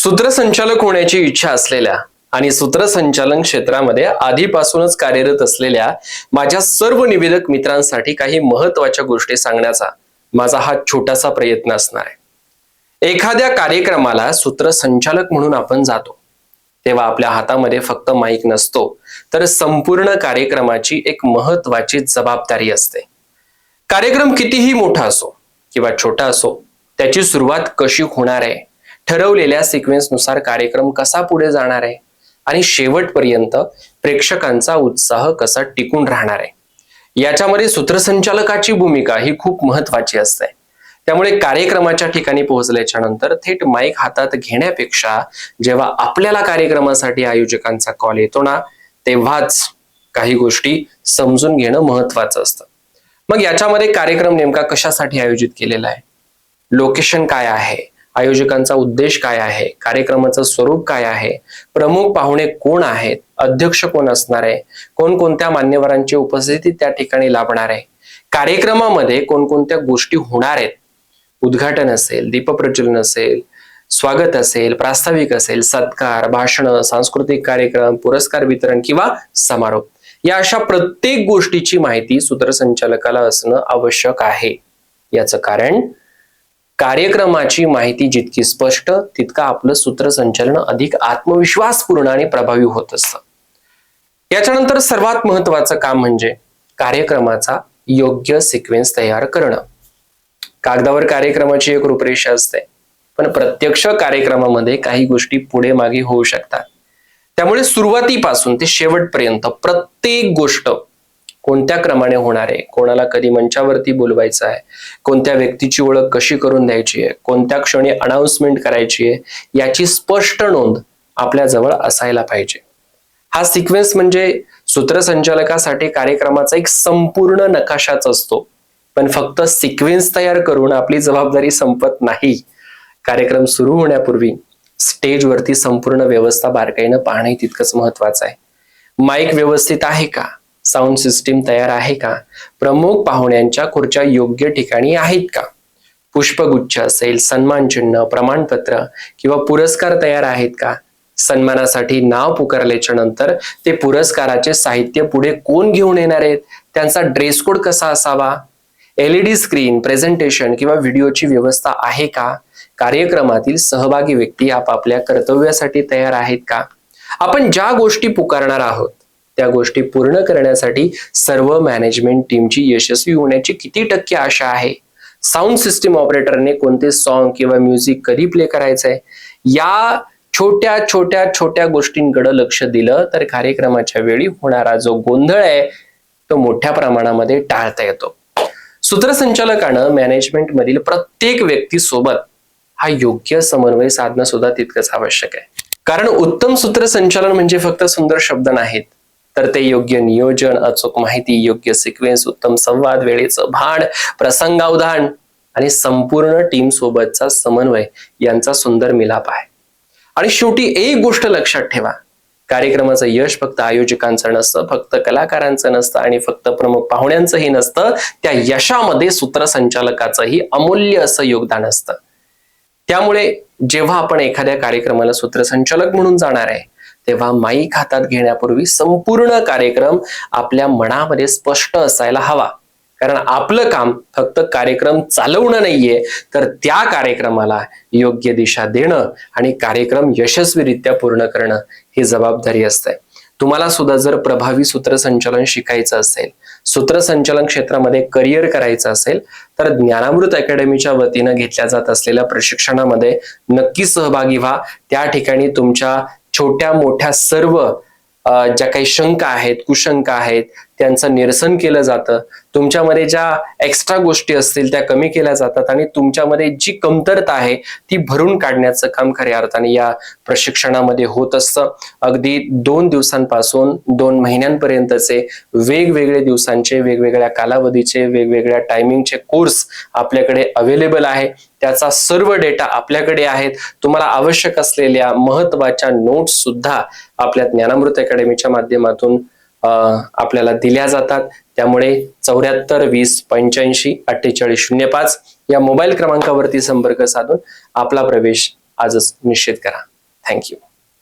सूत्रसंचालक होण्याची इच्छा असलेल्या आणि सूत्रसंचालन क्षेत्रामध्ये आधीपासूनच कार्यरत असलेल्या माझ्या सर्व निवेदक मित्रांसाठी काही महत्त्वाच्या गोष्टी सांगण्याचा माझा हा छोटासा प्रयत्न असणार आहे। एखाद्या कार्यक्रमाला सूत्रसंचालक म्हणून आपण जातो तेव्हा आपल्या हातामध्ये फक्त माईक नसतो, तर संपूर्ण कार्यक्रमाची एक महत्त्वाची जबाबदारी असते। कार्यक्रम कितीही मोठा असो किंवा छोटा असो, त्याची सुरुवात कशी होणार आहे, ठरवलेल्या सिक्वेन्सनुसार कार्यक्रम कसा पुढे जाणार आहे आणि शेवटपर्यंत प्रेक्षकांचा उत्साह कसा टिकून राहणार आहे, याच्यामध्ये सूत्रसंचालकाची भूमिका ही खूप महत्त्वाची असते। त्यामुळे कार्यक्रमाच्या ठिकाणी पोहोचल्याच्या नंतर थेट माईक हातात घेण्यापेक्षा जेव्हा आपल्याला कार्यक्रमासाठी आयोजकांचा कॉल येतो ना, तेव्हाच काही गोष्टी समजून घेणं महत्त्वाचं असतं। मग याच्यामध्ये कार्यक्रम नेमका कशासाठी आयोजित केलेला आहे, लोकेशन काय आहे, आयोजकांचा उद्देश काय आहे, कार्यक्रमाचं स्वरूप काय आहे, प्रमुख पाहुणे कोण आहेत, अध्यक्ष कोण असणार आहे, कोणकोणत्या मान्यवरांची उपस्थिती त्या ठिकाणी लाभणार आहे, कार्यक्रमामध्ये कोणकोणत्या गोष्टी होणार आहेत, उद्घाटन असेल, दीपप्रज्वलन असेल, स्वागत असेल, प्रास्ताविक असेल, सत्कार, भाषण, सांस्कृतिक कार्यक्रम, पुरस्कार वितरण किंवा समारोप, या अशा प्रत्येक गोष्टीची माहिती सूत्रसंचालकाला असणं आवश्यक आहे। याचं कारण कार्यक्रमाची माहिती जितकी स्पष्ट तितका आपलं सूत्रसंचालन अधिक आत्मविश्वासपूर्ण आणि प्रभावी होत असतं। याच्यानंतर सर्वात महत्त्वाचं काम म्हणजे कार्यक्रमाचा योग्य सिक्वेन्स तयार करणं। कागदावर कार्यक्रमाची एक रूपरेषा असते, पण प्रत्यक्ष कार्यक्रमामध्ये काही गोष्टी पुढे मागे होऊ शकतात। त्यामुळे सुरुवातीपासून ते शेवटपर्यंत प्रत्येक गोष्ट कोणत्या क्रमाने होणार आहे, कोणाला कधी मंचावरती बोलवायचं आहे, कोणत्या व्यक्तीची ओळख कशी करून द्यायची आहे, कोणत्या क्षणी अनाउन्समेंट करायची आहे, याची स्पष्ट नोंद आपल्या जवळ असायला पाहिजे। हा सिक्वेन्स म्हणजे सूत्रसंचालकासाठी कार्यक्रमाचा एक संपूर्ण नकाशाच असतो। पण फक्त सिक्वेन्स तयार करून आपली जबाबदारी संपत नाही। कार्यक्रम सुरू होण्यापूर्वी स्टेजवरती संपूर्ण व्यवस्था बारकाईनं पाहणे तितकंच महत्वाचं आहे। माईक व्यवस्थित आहे का, साऊंड सिस्टीम तयार आहे का, प्रमुख पाहुण्यांच्या खुर्च्या योग्य ठिकाणी आहेत का, पुष्पगुच्छ असेल, सन्मान चिन्ह, प्रमाणपत्र किंवा पुरस्कार तयार आहेत का, सन्मानासाठी नाव पुकारल्याच्या नंतर ते पुरस्काराचे साहित्य पुढे कोण घेऊन येणार आहेत, त्यांचा ड्रेस कोड कसा असावा, LED स्क्रीन, प्रेझेंटेशन किंवा व्हिडिओची व्यवस्था आहे का, कार्यक्रमातील सहभागी व्यक्ती आपापल्या कर्तव्यासाठी तयार आहेत का, आपण ज्या गोष्टी पुकारणार आहोत त्या गोष्टी पूर्ण करण्यासाठी सर्व मॅनेजमेंट टीमची यशस्वी होण्याची किती टक्के आशा आहे, साऊंड सिस्टीम ऑपरेटरने कोणते सॉन्ग किंवा म्युझिक कधी प्ले करायचंय, या छोट्या छोट्या छोट्या गोष्टींकडे लक्ष दिलं तर कार्यक्रमाच्या वेळी होणारा जो गोंधळ आहे तो मोठ्या प्रमाणामध्ये टाळता येतो। सूत्रसंचालकानं मॅनेजमेंट मधील प्रत्येक व्यक्तीसोबत हा योग्य समन्वय साधणं सुद्धा तितकंच आवश्यक आहे। कारण उत्तम सूत्रसंचालन म्हणजे फक्त सुंदर शब्द नाहीत, तर ते योग्य नियोजन, अचूक माहिती, योग्य सिक्वेन्स, उत्तम संवाद, वेळेचं भान, प्रसंगावधान आणि संपूर्ण टीम सोबतचा समन्वय यांचा सुंदर मिलाप आहे। आणि शेवटी एक गोष्ट लक्षात ठेवा, कार्यक्रमाचं यश फक्त आयोजकांचं नसतं, फक्त कलाकारांचं नसतं आणि फक्त प्रमुख पाहुण्यांचंही नसतं, त्या यशामध्ये सूत्रसंचालकाचंही अमूल्य असं योगदान असतं। त्यामुळे जेव्हा आपण एखाद्या कार्यक्रमाला सूत्रसंचालक म्हणून जाणार आहे तेव्हा माईक हातात घेण्यापूर्वी संपूर्ण कार्यक्रम आपल्या मनामध्ये स्पष्ट असायला हवा। कारण आपलं काम फक्त कार्यक्रम चालवणं नाहीये, तर त्या कार्यक्रमाला योग्य दिशा देणं आणि कार्यक्रम यशस्वीरित्या पूर्ण करणं ही जबाबदारी असते। तुम्हाला सुद्धा जर प्रभावी सूत्रसंचालन शिकायचं असेल, सूत्रसंचालन क्षेत्रामध्ये करिअर करायचं असेल, तर ज्ञानामृत अकॅडमीच्या वतीनं घेतल्या जात असलेल्या प्रशिक्षणामध्ये नक्की सहभागी व्हा। त्या ठिकाणी तुमच्या छोट्या मोठ्या सर्व ज्या काही शंका आहेत, कुशंका आहेत, त्यांचं निरसन केलं जातं। तुमच्यामध्ये ज्या एक्स्ट्रा गोष्टी असतील त्या कमी केल्या जातात आणि तुमच्यामध्ये जी कमतरता आहे ती भरून काढण्याचं काम खऱ्या अर्थाने या प्रशिक्षणामध्ये होत असतं। अगदी 2 दिवसांपासून 2 महिन्यांपर्यंतचे वेगवेगळे दिवसांचे, वेगवेगळ्या कालावधीचे, वेगवेगळ्या टायमिंगचे कोर्स आपल्याकडे अवेलेबल आहे। त्याचा सर्व डेटा आपल्याकडे आहेत। तुम्हाला आवश्यक असलेल्या महत्त्वाच्या नोट्स सुद्धा आपल्या ज्ञानामृत अकॅडमीच्या माध्यमातून आपल्याला दिल्या जातात। त्यामुळे 74 20 85 48 05 या मोबाईल क्रमांकावरती संपर्क साधून आपला प्रवेश आजच निश्चित करा। थँक्यू.